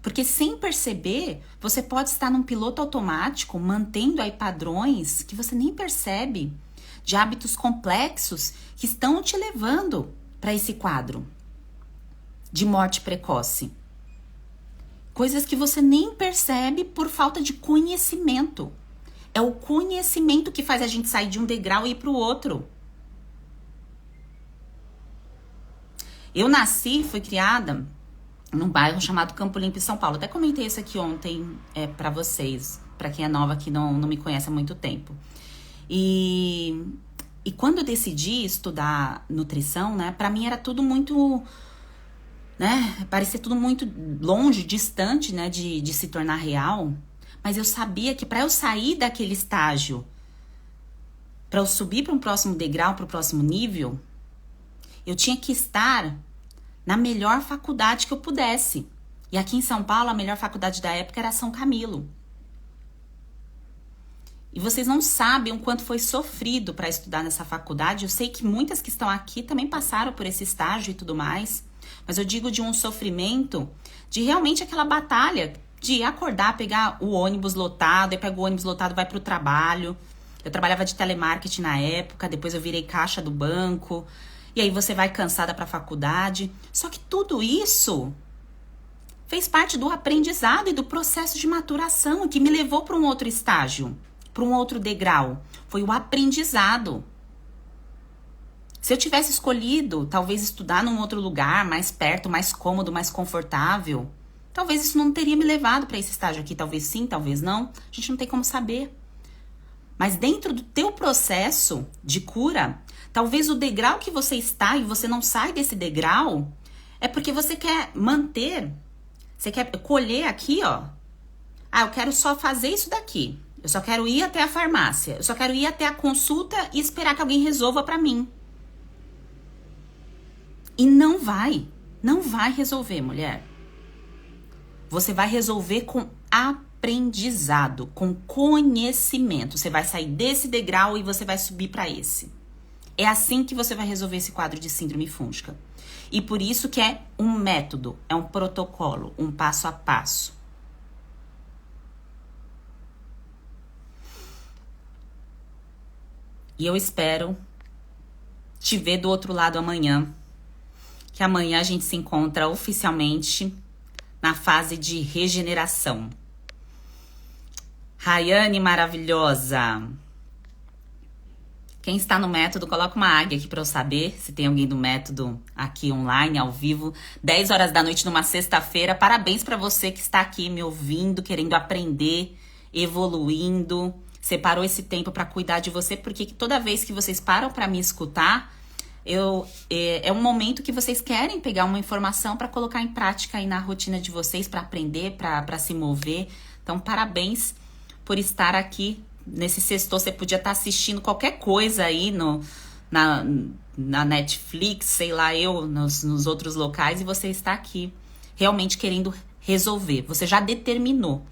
Porque sem perceber, você pode estar num piloto automático, mantendo aí padrões que você nem percebe, de hábitos complexos que estão te levando para esse quadro de morte precoce. Coisas que você nem percebe por falta de conhecimento. É o conhecimento que faz a gente sair de um degrau e ir para o outro. Eu nasci, fui criada num bairro chamado Campo Limpo, em São Paulo. Até comentei isso aqui ontem para vocês, para quem é nova que não me conhece há muito tempo. E quando eu decidi estudar nutrição, né, para mim era tudo muito, né, parecia tudo muito longe, distante, né, de se tornar real. Mas eu sabia que para eu sair daquele estágio, para eu subir para um próximo degrau, para o próximo nível, eu tinha que estar na melhor faculdade que eu pudesse. E aqui em São Paulo, a melhor faculdade da época era São Camilo. E vocês não sabem o quanto foi sofrido para estudar nessa faculdade. Eu sei que muitas que estão aqui também passaram por esse estágio e tudo mais. Mas eu digo de um sofrimento, de realmente aquela batalha de acordar, pegar o ônibus lotado, aí pega o ônibus lotado, vai para o trabalho. Eu trabalhava de telemarketing na época, depois eu virei caixa do banco. E aí você vai cansada para a faculdade. Só que tudo isso fez parte do aprendizado e do processo de maturação que me levou para um outro estágio, para um outro degrau. Foi o aprendizado. Se eu tivesse escolhido, talvez, estudar num outro lugar, mais perto, mais cômodo, mais confortável, talvez isso não teria me levado para esse estágio aqui. Talvez sim, talvez não. A gente não tem como saber. Mas dentro do teu processo de cura, talvez o degrau que você está e você não sai desse degrau, é porque você quer manter, você quer colher aqui, ó. Eu quero só fazer isso daqui. Eu só quero ir até a farmácia. Eu só quero ir até a consulta e esperar que alguém resolva pra mim. E não vai resolver, mulher. Você vai resolver com aprendizado, com conhecimento. Você vai sair desse degrau e você vai subir para esse. É assim que você vai resolver esse quadro de síndrome fúngica. E por isso que é um método, é um protocolo, um passo a passo. E eu espero te ver do outro lado amanhã. Que amanhã a gente se encontra oficialmente na fase de regeneração. Rayane maravilhosa. Quem está no método, coloca uma águia aqui para eu saber se tem alguém do método aqui online, ao vivo, 10 horas da noite numa sexta-feira. Parabéns para você que está aqui me ouvindo, querendo aprender, evoluindo. Separou esse tempo para cuidar de você, porque toda vez que vocês param para me escutar, é um momento que vocês querem pegar uma informação para colocar em prática aí na rotina de vocês, para aprender, para se mover. Então, parabéns por estar aqui. Nesse sextou, você podia estar assistindo qualquer coisa aí na Netflix, sei lá, nos outros locais, e você está aqui realmente querendo resolver. Você já determinou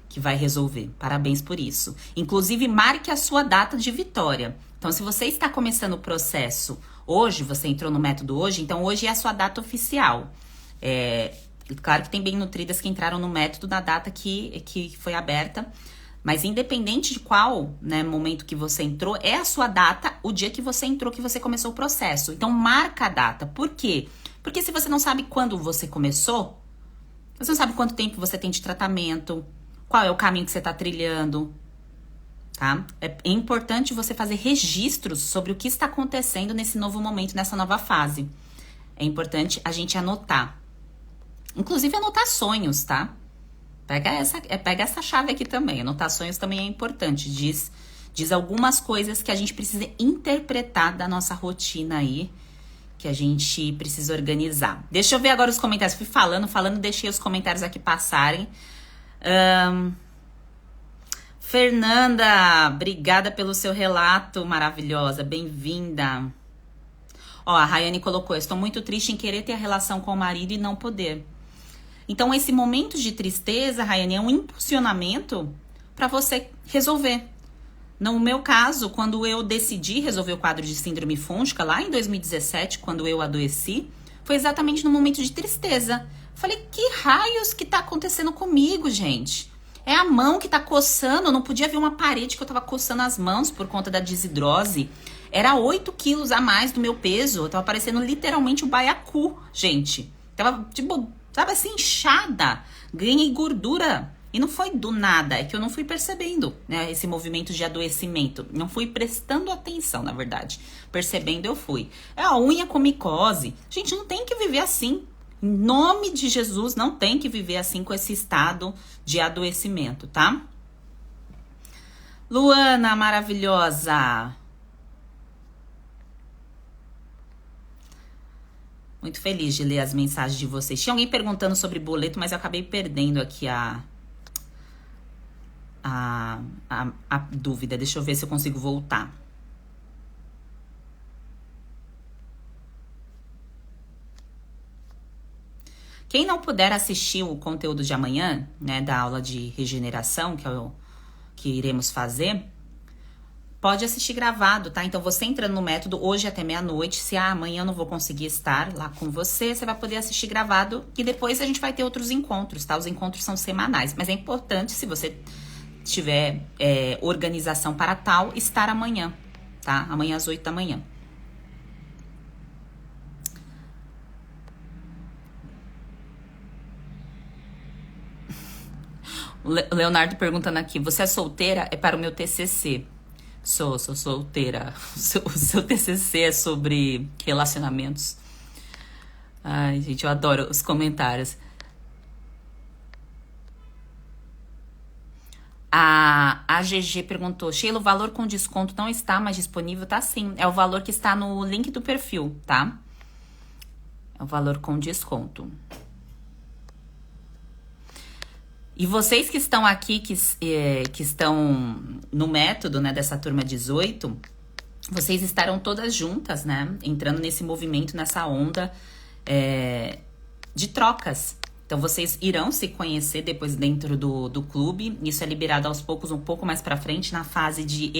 que vai resolver. Parabéns por isso. Inclusive, marque a sua data de vitória. Então, se você está começando o processo hoje, você entrou no método hoje, então hoje é a sua data oficial. Claro que tem bem nutridas que entraram no método na data que foi aberta. Mas independente de qual, né, momento que você entrou, é a sua data, o dia que você entrou, que você começou o processo. Então, marca a data. Por quê? Porque se você não sabe quando você começou, você não sabe quanto tempo você tem de tratamento, qual é o caminho que você está trilhando, tá? É importante você fazer registros sobre o que está acontecendo nesse novo momento, nessa nova fase. É importante a gente anotar. Inclusive, anotar sonhos, tá? Pega essa chave aqui também. Anotar sonhos também é importante. Diz algumas coisas que a gente precisa interpretar da nossa rotina aí, que a gente precisa organizar. Deixa eu ver agora os comentários. Fui falando, deixei os comentários aqui passarem. Fernanda, obrigada pelo seu relato, maravilhosa. Bem-vinda. Ó, a Rayane colocou: estou muito triste em querer ter a relação com o marido e não poder. Então, esse momento de tristeza, Rayane, é um impulsionamento para você resolver. No meu caso, quando eu decidi resolver o quadro de síndrome fúngica, lá em 2017, quando eu adoeci, foi exatamente no momento de tristeza. Falei, que raios que tá acontecendo comigo, gente? É a mão que tá coçando, eu não podia ver uma parede que eu tava coçando as mãos por conta da desidrose. Era 8 quilos a mais do meu peso, eu tava parecendo literalmente o baiacu, gente. Tava, tipo, sabe assim, inchada, ganhei gordura. E não foi do nada, é que eu não fui percebendo, né, esse movimento de adoecimento. Não fui prestando atenção, na verdade. Percebendo, eu fui. É a unha com micose. Gente, não tem que viver assim. Em nome de Jesus, não tem que viver assim com esse estado de adoecimento, tá? Luana, maravilhosa. Muito feliz de ler as mensagens de vocês. Tinha alguém perguntando sobre boleto, mas eu acabei perdendo aqui a dúvida. Deixa eu ver se eu consigo voltar. Quem não puder assistir o conteúdo de amanhã, né, da aula de regeneração, que iremos fazer, pode assistir gravado, tá? Então, você entrando no método hoje até meia-noite, se amanhã eu não vou conseguir estar lá com você, você vai poder assistir gravado e depois a gente vai ter outros encontros, tá? Os encontros são semanais, mas é importante, se você tiver organização para tal, estar amanhã, tá? Amanhã às 8 da manhã. O Leonardo perguntando aqui, você é solteira? É para o meu TCC. Sou solteira. O seu TCC é sobre relacionamentos. Ai, gente, eu adoro os comentários. A GG perguntou, Sheila, o valor com desconto não está mais disponível? Tá sim, é o valor que está no link do perfil, tá? É o valor com desconto. E vocês que estão aqui, que estão no método, né, dessa turma 18, vocês estarão todas juntas, né, entrando nesse movimento, nessa onda de trocas. Então, vocês irão se conhecer depois dentro do clube. Isso é liberado aos poucos, um pouco mais pra frente. Na fase de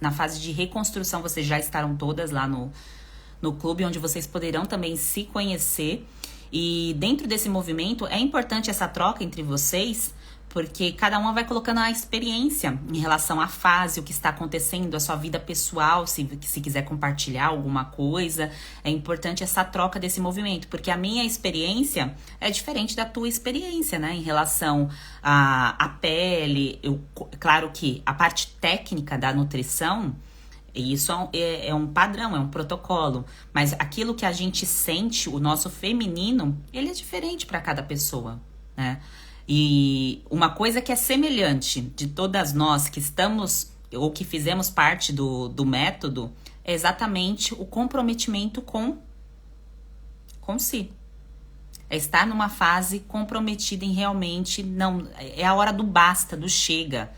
na fase de reconstrução, vocês já estarão todas lá no clube, onde vocês poderão também se conhecer. E dentro desse movimento, é importante essa troca entre vocês, porque cada uma vai colocando a experiência em relação à fase, o que está acontecendo, a sua vida pessoal, se quiser compartilhar alguma coisa. É importante essa troca desse movimento, porque a minha experiência é diferente da tua experiência, né? Em relação à pele, claro que a parte técnica da nutrição, E isso é um padrão, é um protocolo. Mas aquilo que a gente sente, o nosso feminino, ele é diferente para cada pessoa, né? E uma coisa que é semelhante de todas nós que estamos ou que fizemos parte do método é exatamente o comprometimento com si. É estar numa fase comprometida em realmente não. É a hora do basta, do chega.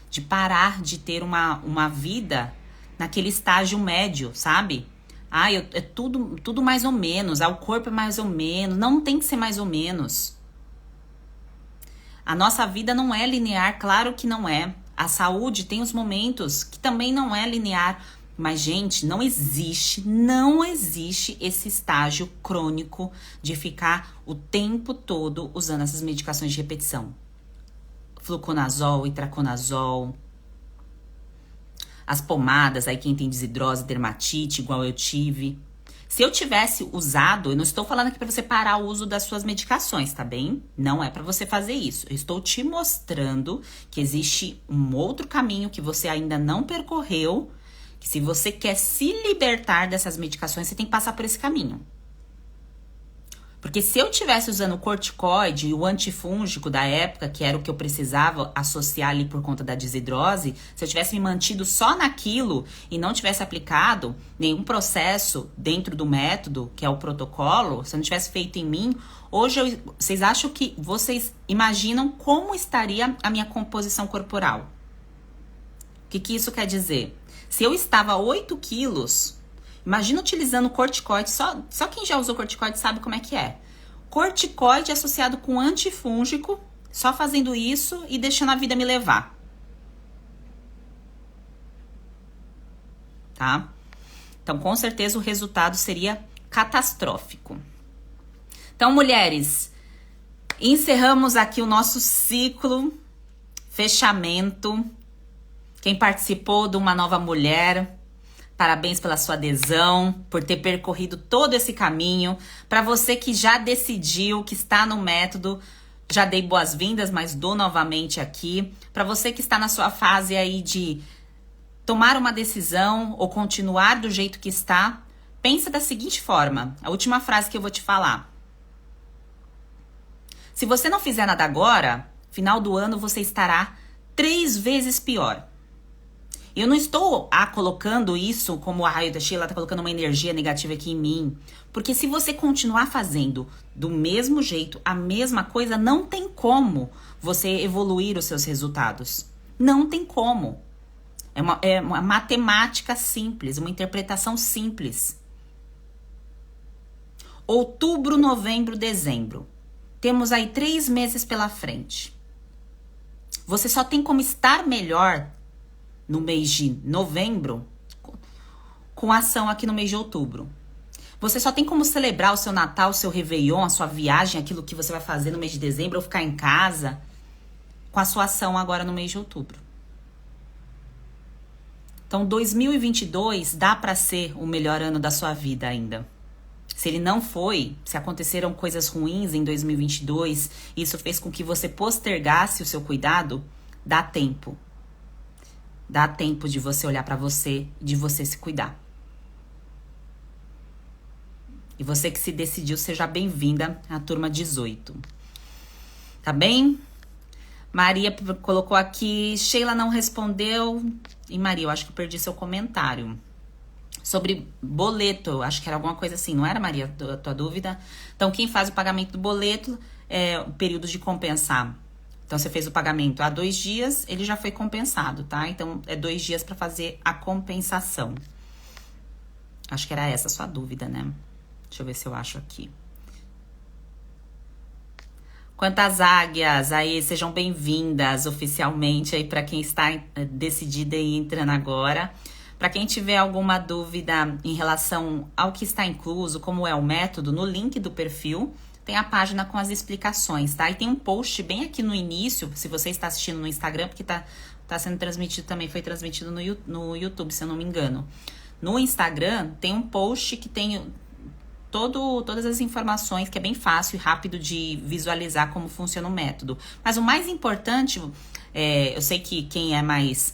De parar de ter uma vida naquele estágio médio, sabe? É tudo mais ou menos. O corpo é mais ou menos. Não tem que ser mais ou menos. A nossa vida não é linear, claro que não é. A saúde tem os momentos que também não é linear. Mas, gente, não existe esse estágio crônico de ficar o tempo todo usando essas medicações de repetição. Fluconazol, itraconazol, as pomadas, aí quem tem desidrose, dermatite, igual eu tive. Se eu tivesse usado, eu não estou falando aqui para você parar o uso das suas medicações, tá bem? Não é para você fazer isso. Eu estou te mostrando que existe um outro caminho que você ainda não percorreu, que se você quer se libertar dessas medicações, você tem que passar por esse caminho. Porque se eu tivesse usando o corticoide e o antifúngico da época, que era o que eu precisava associar ali por conta da desidrose, se eu tivesse me mantido só naquilo e não tivesse aplicado nenhum processo dentro do método, que é o protocolo, se eu não tivesse feito em mim, hoje vocês acham que vocês imaginam como estaria a minha composição corporal? O que isso quer dizer? Se eu estava 8 quilos... Imagina utilizando corticoide, só quem já usou corticoide sabe como é que é. Corticoide associado com antifúngico, só fazendo isso e deixando a vida me levar. Tá? Então, com certeza, o resultado seria catastrófico. Então, mulheres, encerramos aqui o nosso ciclo, fechamento. Quem participou de Uma Nova Mulher... Parabéns pela sua adesão, por ter percorrido todo esse caminho. Para você que já decidiu, que está no método, já dei boas-vindas, mas dou novamente aqui. Para você que está na sua fase aí de tomar uma decisão ou continuar do jeito que está, pensa da seguinte forma, a última frase que eu vou te falar. Se você não fizer nada agora, final do ano você estará 3 vezes pior. Eu não estou colocando isso como a raio da Sheila está colocando uma energia negativa aqui em mim. Porque se você continuar fazendo do mesmo jeito, a mesma coisa, não tem como você evoluir os seus resultados. Não tem como. É uma matemática simples, uma interpretação simples. Outubro, novembro, dezembro. Temos aí 3 meses pela frente. Você só tem como estar melhor no mês de novembro, com ação aqui no mês de outubro. Você só tem como celebrar o seu Natal, o seu Réveillon, a sua viagem, aquilo que você vai fazer no mês de dezembro, ou ficar em casa, com a sua ação agora no mês de outubro. Então, 2022 dá para ser o melhor ano da sua vida ainda. Se ele não foi, se aconteceram coisas ruins em 2022, isso fez com que você postergasse o seu cuidado, dá tempo. Dá tempo de você olhar pra você, de você se cuidar. E você que se decidiu, seja bem-vinda à turma 18. Tá bem? Maria colocou aqui, Sheila não respondeu. E Maria, eu acho que eu perdi seu comentário. Sobre boleto, acho que era alguma coisa assim, não era, Maria, a tua dúvida? Então, quem faz o pagamento do boleto é o período de compensar. Então, você fez o pagamento há 2 dias, ele já foi compensado, tá? Então, é 2 dias para fazer a compensação. Acho que era essa a sua dúvida, né? Deixa eu ver se eu acho aqui. Quantas águias aí, sejam bem-vindas oficialmente aí para quem está decidida e entrando agora. Para quem tiver alguma dúvida em relação ao que está incluso, como é o método, no link do perfil tem a página com as explicações, tá? E tem um post bem aqui no início, se você está assistindo no Instagram, porque tá sendo transmitido também, foi transmitido no YouTube, se eu não me engano. No Instagram tem um post que tem todas as informações, que é bem fácil e rápido de visualizar como funciona o método. Mas o mais importante, eu sei que quem é mais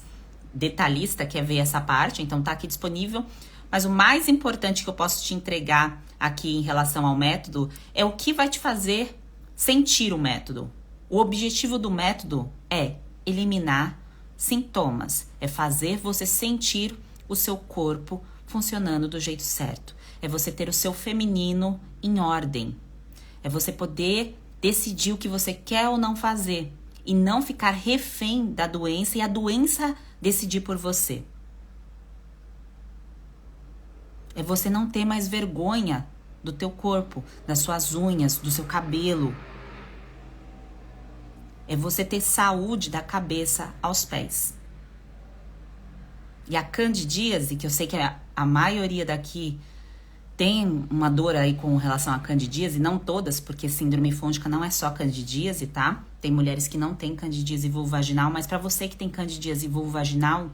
detalhista, quer ver essa parte, então tá aqui disponível. Mas o mais importante que eu posso te entregar aqui em relação ao método é o que vai te fazer sentir o método. O objetivo do método é eliminar sintomas, é fazer você sentir o seu corpo funcionando do jeito certo. É você ter o seu feminino em ordem. É você poder decidir o que você quer ou não fazer e não ficar refém da doença e a doença decidir por você. É você não ter mais vergonha do teu corpo, das suas unhas, do seu cabelo. É você ter saúde da cabeça aos pés. E a candidíase, que eu sei que a maioria daqui tem uma dor aí com relação à candidíase, não todas, porque síndrome fúngica não é só candidíase, tá? Tem mulheres que não têm candidíase vulvovaginal, mas para você que tem candidíase vulvovaginal,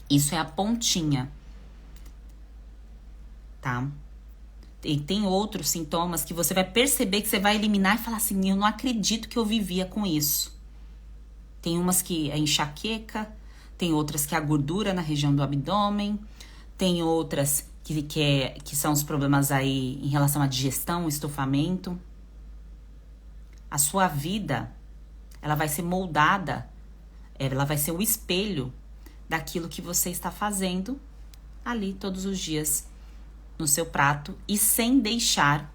isso é a pontinha, tá? E tem outros sintomas que você vai perceber que você vai eliminar e falar assim, eu não acredito que eu vivia com isso. Tem umas que é enxaqueca, tem outras que é a gordura na região do abdômen, tem outras que são os problemas aí em relação à digestão, estufamento. A sua vida, ela vai ser moldada, ela vai ser o espelho daquilo que você está fazendo ali todos os dias no seu prato e sem deixar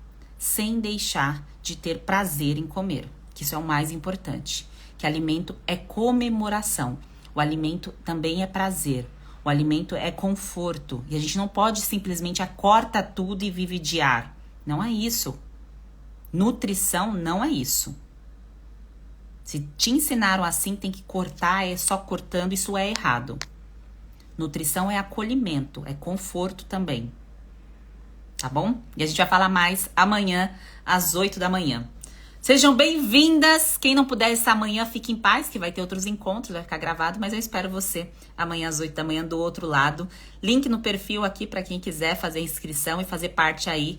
de ter prazer em comer, que isso é o mais importante, que alimento é comemoração, o alimento também é prazer, o alimento é conforto, e a gente não pode simplesmente corta tudo e vive de ar, não é isso, nutrição não é isso, se te ensinaram assim, tem que cortar, é só cortando, isso é errado, nutrição é acolhimento, é conforto também. Tá bom? E a gente vai falar mais amanhã, às 8 da manhã. Sejam bem-vindas. Quem não puder estar amanhã, fique em paz, que vai ter outros encontros, vai ficar gravado, mas eu espero você amanhã às 8 da manhã do outro lado. Link no perfil aqui para quem quiser fazer inscrição e fazer parte aí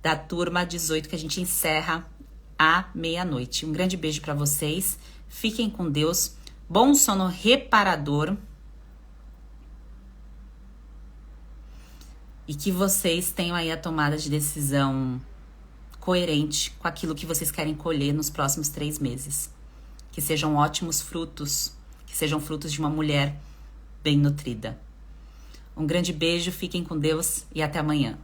da turma 18 que a gente encerra à meia-noite. Um grande beijo para vocês. Fiquem com Deus. Bom sono reparador. E que vocês tenham aí a tomada de decisão coerente com aquilo que vocês querem colher nos próximos 3 meses. Que sejam ótimos frutos, que sejam frutos de uma mulher bem nutrida. Um grande beijo, fiquem com Deus e até amanhã.